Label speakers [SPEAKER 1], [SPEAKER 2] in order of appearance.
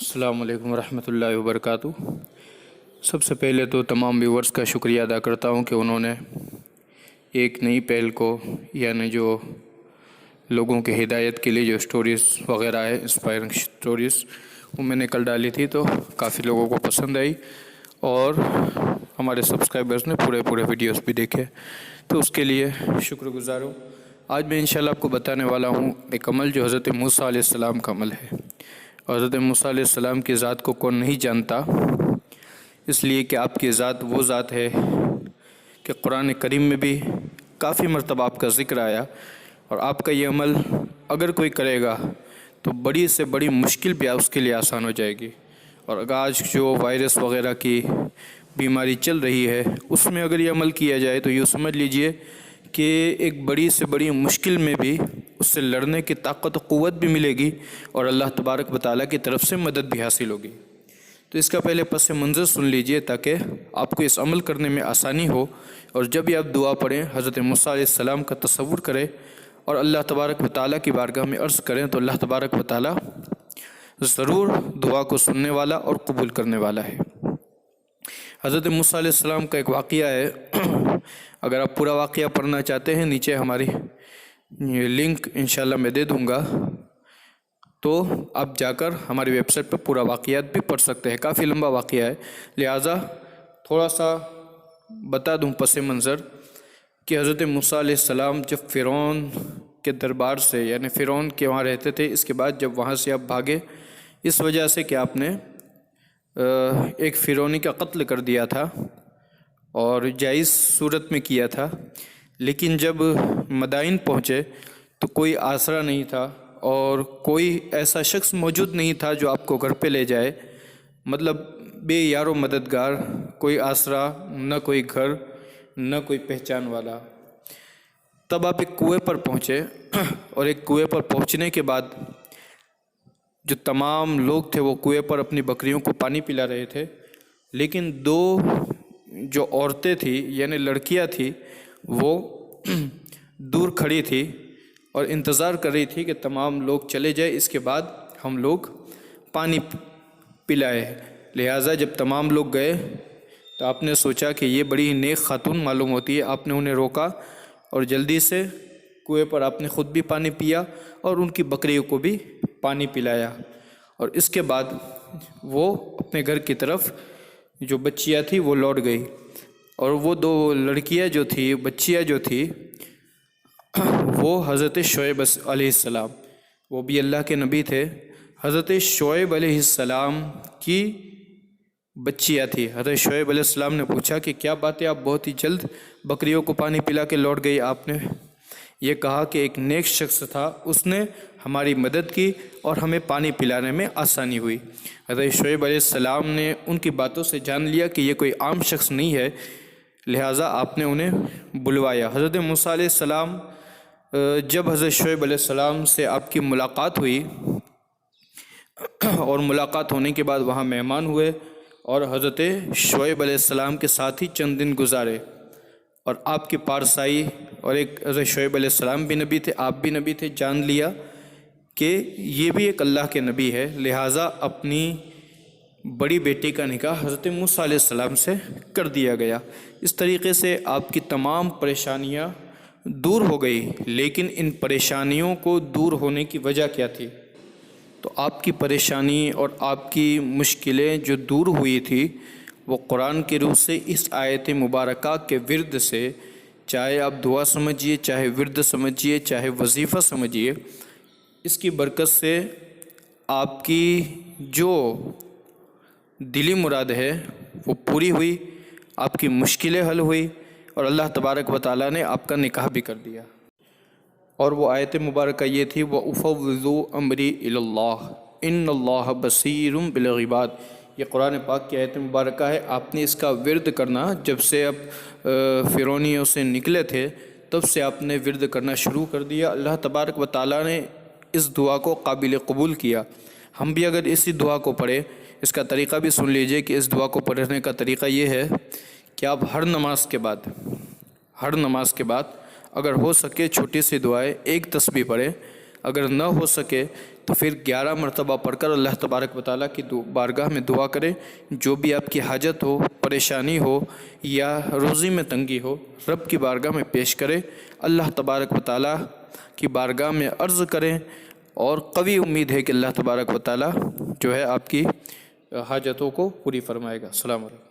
[SPEAKER 1] السلام علیکم ورحمۃ اللہ وبرکاتہ۔ سب سے پہلے تو تمام ویورز کا شکریہ ادا کرتا ہوں کہ انہوں نے ایک نئی پہل کو یعنی جو لوگوں کے ہدایت کے لیے جو سٹوریز وغیرہ ہے انسپائرنگ سٹوریز وہ میں نے کل ڈالی تھی تو کافی لوگوں کو پسند آئی اور ہمارے سبسکرائبرز نے پورے ویڈیوز بھی دیکھے، تو اس کے لیے شکر گزار ہوں۔ آج میں انشاءاللہ آپ کو بتانے والا ہوں ایک عمل جو حضرت موسیٰ علیہ السلام کا عمل ہے۔ حضرت موسیٰ علیہ السلام کی ذات کو کون نہیں جانتا، اس لیے کہ آپ کی ذات وہ ذات ہے کہ قرآن کریم میں بھی کافی مرتبہ آپ کا ذکر آیا، اور آپ کا یہ عمل اگر کوئی کرے گا تو بڑی سے بڑی مشکل بھی اس کے لیے آسان ہو جائے گی۔ اور اگر آج جو وائرس وغیرہ کی بیماری چل رہی ہے اس میں اگر یہ عمل کیا جائے تو یہ سمجھ لیجئے کہ ایک بڑی سے بڑی مشکل میں بھی اس سے لڑنے کی طاقت و قوت بھی ملے گی اور اللہ تبارک و تعالیٰ کی طرف سے مدد بھی حاصل ہوگی۔ تو اس کا پہلے پس منظر سن لیجئے تاکہ آپ کو اس عمل کرنے میں آسانی ہو، اور جب بھی آپ دعا پڑھیں حضرت موسیٰ علیہ السلام کا تصور کریں اور اللہ تبارک و تعالیٰ کی بارگاہ میں عرض کریں تو اللہ تبارک و تعالیٰ ضرور دعا کو سننے والا اور قبول کرنے والا ہے۔ حضرت موسیٰ علیہ السلام کا ایک واقعہ ہے، اگر آپ پورا واقعہ پڑھنا چاہتے ہیں نیچے ہماری لنک انشاءاللہ میں دے دوں گا، تو آپ جا کر ہماری ویب سائٹ پہ پورا واقعات بھی پڑھ سکتے ہیں۔ کافی لمبا واقعہ ہے، لہٰذا تھوڑا سا بتا دوں پس منظر کہ حضرت موسیٰ علیہ السلام جب فرعون کے دربار سے یعنی فرعون کے وہاں رہتے تھے، اس کے بعد جب وہاں سے آپ بھاگے اس وجہ سے کہ آپ نے ایک فرعونی کا قتل کر دیا تھا اور جائز صورت میں کیا تھا، لیکن جب مدائن پہنچے تو کوئی آسرا نہیں تھا اور کوئی ایسا شخص موجود نہیں تھا جو آپ کو گھر پہ لے جائے، مطلب بے یار و مددگار، کوئی آسرا، نہ کوئی گھر، نہ کوئی پہچان والا۔ تب آپ ایک کنویں پر پہنچے اور ایک کنویں پر پہنچنے کے بعد جو تمام لوگ تھے وہ کنویں پر اپنی بکریوں کو پانی پلا رہے تھے، لیکن دو جو عورتیں تھیں یعنی لڑکیاں تھیں وہ دور کھڑی تھی اور انتظار کر رہی تھی کہ تمام لوگ چلے جائے، اس کے بعد ہم لوگ پانی پلائے۔ لہٰذا جب تمام لوگ گئے تو آپ نے سوچا کہ یہ بڑی نیک خاتون معلوم ہوتی ہے، آپ نے انہیں روکا اور جلدی سے کنویں پر آپ نے خود بھی پانی پیا اور ان کی بکریوں کو بھی پانی پلایا، اور اس کے بعد وہ اپنے گھر کی طرف جو بچیاں تھیں وہ لوٹ گئی، اور وہ دو لڑکیاں جو تھیں، بچیاں جو تھیں، وہ حضرت شعیب علیہ السلام، وہ بھی اللہ کے نبی تھے، حضرت شعیب علیہ السلام کی بچیاں تھیں۔ حضرت شعیب علیہ السلام نے پوچھا کہ کیا بات ہے، آپ بہت ہی جلد بکریوں کو پانی پلا کے لوٹ گئی؟ آپ نے یہ کہا کہ ایک نیک شخص تھا، اس نے ہماری مدد کی اور ہمیں پانی پلانے میں آسانی ہوئی۔ حضرت شعیب علیہ السلام نے ان کی باتوں سے جان لیا کہ یہ کوئی عام شخص نہیں ہے، لہٰذا آپ نے انہیں بلوایا۔ حضرت موسیٰ علیہ السلام جب حضرت شعیب علیہ السلام سے آپ کی ملاقات ہوئی اور ملاقات ہونے کے بعد وہاں مہمان ہوئے اور حضرت شعیب علیہ السلام کے ساتھ ہی چند دن گزارے، اور آپ کی پارسائی اور ایک حضرت شعیب علیہ السلام بھی نبی تھے، آپ بھی نبی تھے، جان لیا کہ یہ بھی ایک اللہ کے نبی ہے، لہٰذا اپنی بڑی بیٹی کا نکاح حضرت موسیٰ علیہ السلام سے کر دیا گیا۔ اس طریقے سے آپ کی تمام پریشانیاں دور ہو گئی، لیکن ان پریشانیوں کو دور ہونے کی وجہ کیا تھی؟ تو آپ کی پریشانی اور آپ کی مشکلیں جو دور ہوئی تھی وہ قرآن کی روح سے اس آیت مبارکہ کے ورد سے، چاہے آپ دعا سمجھیے، چاہے ورد سمجھیے، چاہے وظیفہ سمجھیے، اس کی برکت سے آپ کی جو دلی مراد ہے وہ پوری ہوئی، آپ کی مشکلیں حل ہوئی اور اللہ تبارک و تعالیٰ نے آپ کا نکاح بھی کر دیا۔ اور وہ آیت مبارکہ یہ تھی وَأُفَوِّضُ أَمْرِي إِلَى اللَّهِ إِنَّ اللَّهَ بَصِيرٌ بِالْعِبَادِ، یہ قرآن پاک کی آیت مبارکہ ہے۔ آپ نے اس کا ورد کرنا، جب سے اب فرعونیوں سے نکلے تھے تب سے آپ نے ورد کرنا شروع کر دیا۔ اللہ تبارک و تعالیٰ نے اس دعا کو قابل قبول کیا۔ ہم بھی اگر اسی دعا کو پڑھیں، اس کا طریقہ بھی سن لیجئے کہ اس دعا کو پڑھنے کا طریقہ یہ ہے کہ آپ ہر نماز کے بعد اگر ہو سکے چھوٹی سی دعائیں ایک تسبیح پڑھیں، اگر نہ ہو سکے تو پھر 11 مرتبہ پڑھ کر اللہ تبارک و تعالیٰ کی بارگاہ میں دعا کریں، جو بھی آپ کی حاجت ہو، پریشانی ہو یا روزی میں تنگی ہو، رب کی بارگاہ میں پیش کریں، اللہ تبارک و تعالیٰ کی بارگاہ میں عرض کریں، اور قوی امید ہے کہ اللہ تبارک و تعالیٰ جو ہے آپ کی حاجتوں کو پوری فرمائے گا۔ السلام علیکم۔